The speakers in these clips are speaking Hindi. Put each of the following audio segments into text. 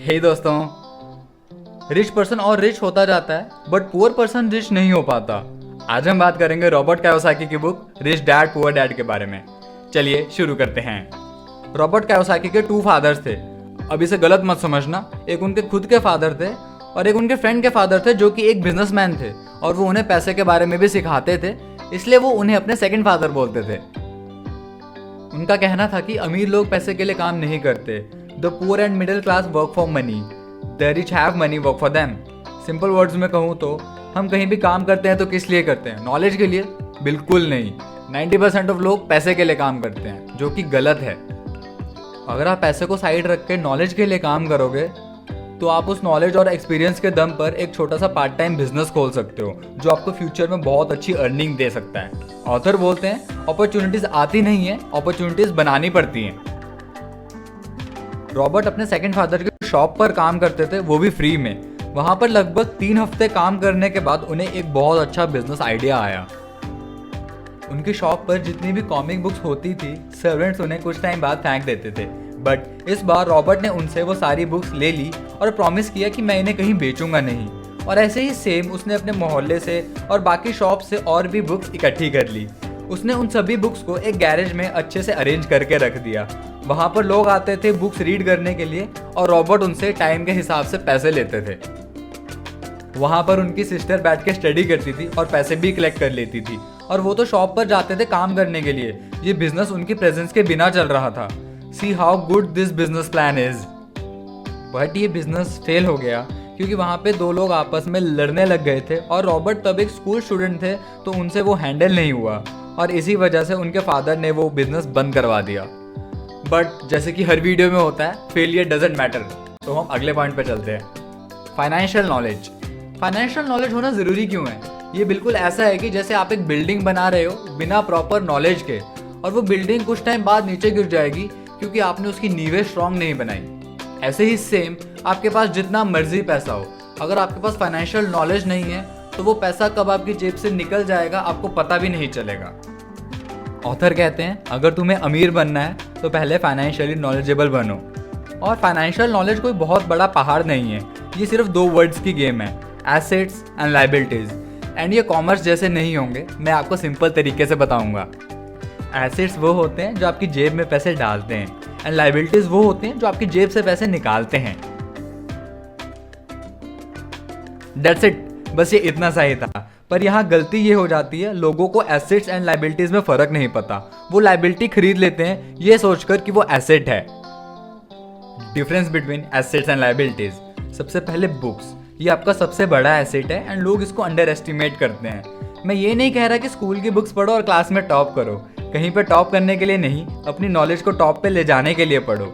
हे दोस्तों, रिच पर्सन और रिच होता जाता है बट पुअर पर्सन रिच नहीं हो पाता। आज हम बात करेंगे रॉबर्ट कायोसाकी की book rich dad poor dad के बारे में। चलिए शुरू करते हैं। रॉबर्ट कायोसाकी के 2 फादर्स थे। अब इसे गलत मत समझना, एक उनके खुद के फादर थे और एक उनके फ्रेंड के फादर थे जो कि एक बिजनेसमैन थे और वो उन्हें पैसे के बारे में भी सिखाते थे, इसलिए वो उन्हें अपने सेकंड फादर बोलते थे। उनका कहना था कि अमीर लोग पैसे के लिए काम नहीं करते। The poor and middle class work for money, the rich have money work for them. Simple words में कहूँ तो हम कहीं भी काम करते हैं तो किस लिए करते हैं? नॉलेज के लिए? बिल्कुल नहीं। 90% ऑफ लोग पैसे के लिए काम करते हैं, जो कि गलत है। अगर आप पैसे को साइड रख के नॉलेज के लिए काम करोगे तो आप उस नॉलेज और एक्सपीरियंस के दम पर एक छोटा सा पार्ट टाइम बिजनेस खोल सकते हो जो आपको फ्यूचर में बहुत अच्छी अर्निंग दे सकता है। ऑथर बोलते हैं अपॉर्चुनिटीज आती नहीं है, अपॉर्चुनिटीज बनानी पड़ती हैं। रॉबर्ट अपने सेकंड फादर की शॉप पर काम करते थे, वो भी फ्री में। वहां पर लगभग 3 हफ्ते काम करने के बाद उन्हें एक बहुत अच्छा बिजनेस आइडिया आया। उनकी शॉप पर जितनी भी कॉमिक बुक्स होती थी, सर्वेंट्स उन्हें कुछ टाइम बाद फेंक देते थे। बट इस बार रॉबर्ट ने उनसे वो सारी बुक्स ले ली और प्रॉमिस किया कि मैं इन्हें कहीं बेचूंगा नहीं। और ऐसे ही सेम उसने अपने मोहल्ले से और बाकी शॉप से और भी बुक्स इकट्ठी कर ली। उसने उन सभी बुक्स को एक गैरेज में अच्छे से अरेंज करके रख दिया। वहाँ पर लोग आते थे बुक्स रीड करने के लिए और रॉबर्ट उनसे टाइम के हिसाब से पैसे लेते थे। वहाँ पर उनकी सिस्टर बैठ के स्टडी करती थी और पैसे भी कलेक्ट कर लेती थी और वो तो शॉप पर जाते थे काम करने के लिए। ये बिजनेस उनकी प्रेजेंस के बिना चल रहा था। See how good this business plan is. But ये बिजनेस फेल हो गया क्योंकि वहाँ पे 2 लोग आपस में लड़ने लग गए थे और रॉबर्ट तब एक स्कूल स्टूडेंट थे तो उनसे वो हैंडल नहीं हुआ और इसी वजह से उनके फादर ने वो बिजनेस बंद करवा दिया। बट जैसे कि हर वीडियो में होता है, फेलियर डजंट मैटर। तो हम अगले पॉइंट पे चलते हैं। Financial knowledge. फाइनेंशियल नॉलेज होना ज़रूरी क्यों है? ये बिल्कुल ऐसा है कि जैसे आप एक बिल्डिंग बना रहे हो बिना प्रॉपर नॉलेज के, और वो बिल्डिंग कुछ टाइम बाद नीचे गिर जाएगी क्योंकि आपने उसकी नींवें स्ट्रांग नहीं बनाई। ऐसे ही सेम आपके पास जितना मर्जी पैसा हो, अगर आपके पास फाइनेंशियल नॉलेज नहीं है तो वो पैसा कब आपकी जेब से निकल जाएगा आपको पता भी नहीं चलेगा। ऑथर कहते हैं अगर तुम्हें अमीर बनना है तो पहले फाइनेंशियली नॉलेजेबल बनो। और फाइनेंशियल नॉलेज कोई बहुत बड़ा पहाड़ नहीं है, ये सिर्फ 2 वर्ड्स की गेम है, एसेट्स एंड लायबिलिटीज। एंड ये कॉमर्स जैसे नहीं होंगे, मैं आपको सिंपल तरीके से बताऊंगा। एसेट्स वो होते हैं जो आपकी जेब में पैसे डालते हैं एंड लायबिलिटीज वो होते हैं जो आपकी जेब से पैसे निकालते हैं। दैट्स इट, बस ये इतना सा ही था। पर यहाँ गलती ये हो जाती है, लोगों को एसेट्स एंड लायबिलिटीज में फर्क नहीं पता। वो लायबिलिटी खरीद लेते हैं ये सोचकर कि वो एसेट है। Difference between assets and liabilities. सबसे पहले बुक्स, ये आपका सबसे बड़ा एसेट है एंड लोग इसको अंडर एस्टिमेट करते हैं। मैं ये नहीं कह रहा कि स्कूल की बुक्स पढ़ो और क्लास में टॉप करो, कहीं पे टॉप करने के लिए नहीं, अपनी नॉलेज को टॉप पे ले जाने के लिए पढ़ो,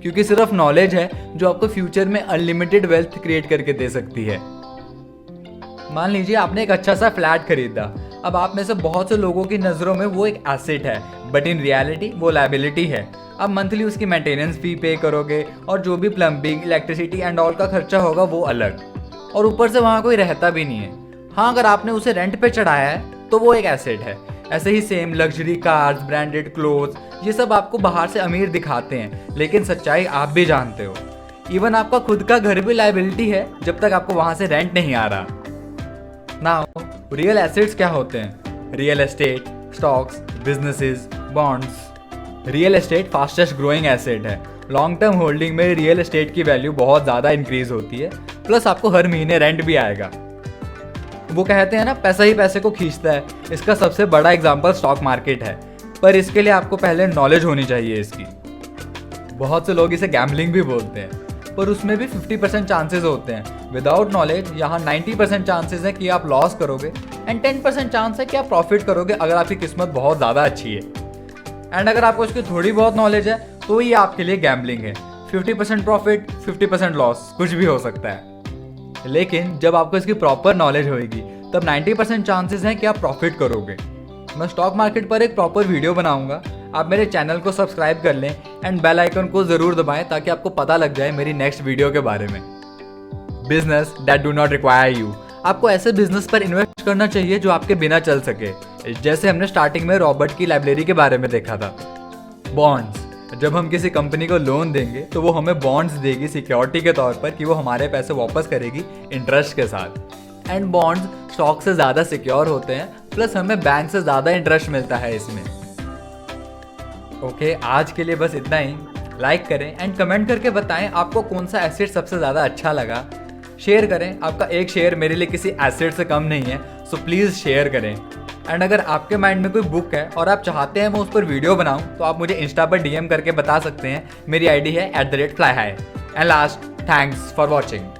क्योंकि सिर्फ नॉलेज है जो आपको फ्यूचर में अनलिमिटेड वेल्थ क्रिएट करके दे सकती है। मान लीजिए आपने एक अच्छा सा फ्लैट खरीदा। अब आप में से बहुत से लोगों की नज़रों में वो एक एसेट है बट इन रियलिटी वो लायबिलिटी है। अब मंथली उसकी मेंटेनेंस फी पे करोगे और जो भी प्लम्बिंग, इलेक्ट्रिसिटी एंड ऑल का खर्चा होगा वो अलग, और ऊपर से वहाँ कोई रहता भी नहीं है। हाँ, अगर आपने उसे रेंट पे चढ़ाया है तो वो एक एसेट है। ऐसे ही same luxury cars, branded clothes, ये सब आपको बाहर से अमीर दिखाते हैं, लेकिन सच्चाई आप भी जानते हो। इवन आपका खुद का घर भी लायबिलिटी है जब तक आपको वहाँ से रेंट नहीं आ रहा। नाउ रियल एसेट्स क्या होते हैं? Real estate, stocks, businesses, bonds. Real estate fastest growing asset है। लॉन्ग टर्म होल्डिंग में रियल एस्टेट की वैल्यू बहुत ज़्यादा इंक्रीज होती है, प्लस आपको हर महीने रेंट भी आएगा। वो कहते हैं ना, पैसा ही पैसे को खींचता है। इसका सबसे बड़ा एग्जांपल स्टॉक मार्केट है, पर इसके लिए आपको पहले नॉलेज होनी चाहिए इसकी। बहुत से लोग इसे गैम्बलिंग भी बोलते हैं, पर उसमें भी 50% चांसेस होते हैं। विदाउट नॉलेज यहाँ 90% चांसेस है कि आप लॉस करोगे एंड 10% चांस है कि आप प्रॉफिट करोगे अगर आपकी किस्मत बहुत ज़्यादा अच्छी है। एंड अगर आपको इसकी थोड़ी बहुत नॉलेज है तो ये आपके लिए गैम्बलिंग है। 50% प्रॉफिट, 50% लॉस, कुछ भी हो सकता है। लेकिन जब आपको इसकी प्रॉपर नॉलेज होगी तब 90% चांसेस हैं कि आप प्रॉफिट करोगे। मैं स्टॉक मार्केट पर एक प्रॉपर वीडियो बनाऊंगा, आप मेरे चैनल को सब्सक्राइब कर लें एंड बेल आइकन को ज़रूर दबाएं ताकि आपको पता लग जाए मेरी नेक्स्ट वीडियो के बारे में। Business that do not require you. आपको ऐसे बिजनेस पर इन्वेस्ट करना चाहिए जो आपके बिना चल सके, जैसे हमने स्टार्टिंग में रॉबर्ट की लाइब्रेरी के बारे में देखा था। बॉन्ड्स, जब हम किसी कंपनी को लोन देंगे तो वो हमें बॉन्ड्स देगी सिक्योरिटी के तौर पर कि वो हमारे पैसे वापस करेगी इंटरेस्ट के साथ। एंड बॉन्ड्स स्टॉक से ज़्यादा सिक्योर होते हैं, प्लस हमें बैंक से ज़्यादा इंटरेस्ट मिलता है इसमें। ओके, आज के लिए बस इतना ही। लाइक करें एंड कमेंट करके बताएं आपको कौन सा एसेट सबसे ज़्यादा अच्छा लगा। शेयर करें, आपका एक शेयर मेरे लिए किसी एसेट से कम नहीं है, सो प्लीज़ शेयर करें। एंड अगर आपके माइंड में कोई बुक है और आप चाहते हैं मैं उस पर वीडियो बनाऊं तो आप मुझे इंस्टा पर DM करके बता सकते हैं। मेरी ID है @flyhigh। And last, thanks for watching.